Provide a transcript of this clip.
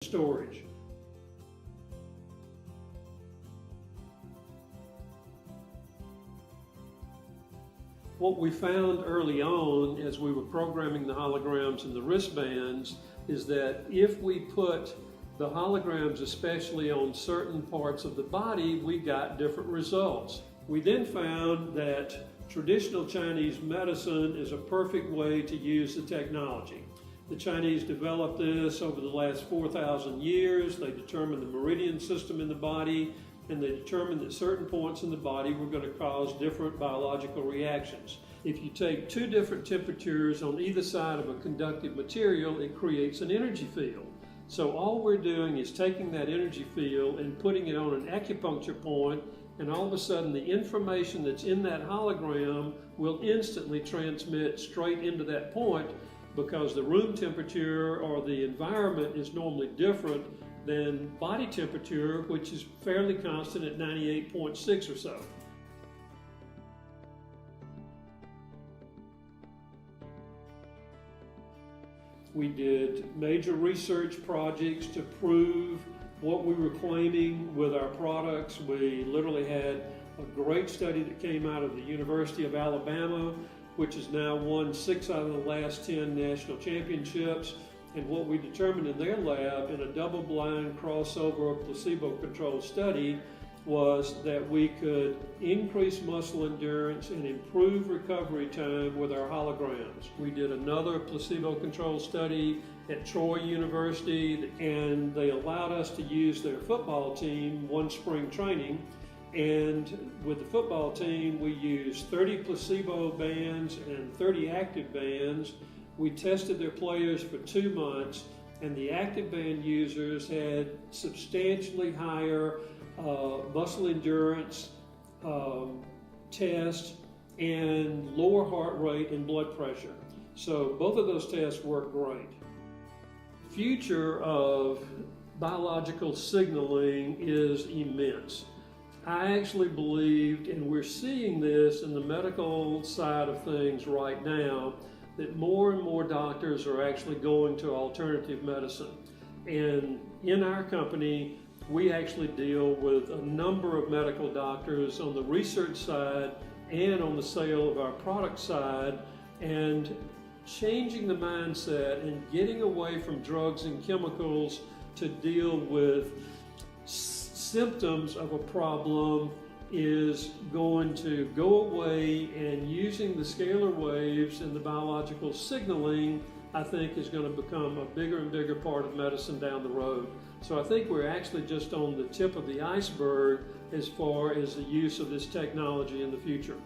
storage. What we found early on as we were programming the holograms and the wristbands is that if we put the holograms especially on certain parts of the body, we got different results. We then found that traditional Chinese medicine is a perfect way to use the technology. The Chinese developed this over the last 4,000 years. They determined the meridian system in the body, and they determined that certain points in the body were going to cause different biological reactions. If you take two different temperatures on either side of a conductive material, it creates an energy field. So all we're doing is taking that energy field and putting it on an acupuncture point, and all of a sudden the information that's in that hologram will instantly transmit straight into that point, because the room temperature or the environment is normally different than body temperature, which is fairly constant at 98.6 or so. We did major research projects to prove what we were claiming with our products. We literally had a great study that came out of the University of Alabama, which has now won 6 out of the last 10 national championships. And what we determined in their lab in a double-blind crossover placebo-controlled study was that we could increase muscle endurance and improve recovery time with our holograms. We did another placebo-controlled study at Troy University, and they allowed us to use their football team one spring training. And with the football team, we used 30 placebo bands and 30 active bands. We tested their players for 2 months, and the active band users had substantially higher muscle endurance test and lower heart rate and blood pressure. So both of those tests worked great. Future of biological signaling is immense. I actually believed, and we're seeing this in the medical side of things right now, that more and more doctors are actually going to alternative medicine. And in our company, we actually deal with a number of medical doctors on the research side and on the sale of our product side, and changing the mindset and getting away from drugs and chemicals to deal with symptoms of a problem is going to go away, and using the scalar waves and the biological signaling, I think, is going to become a bigger and bigger part of medicine down the road. So I think we're actually just on the tip of the iceberg as far as the use of this technology in the future.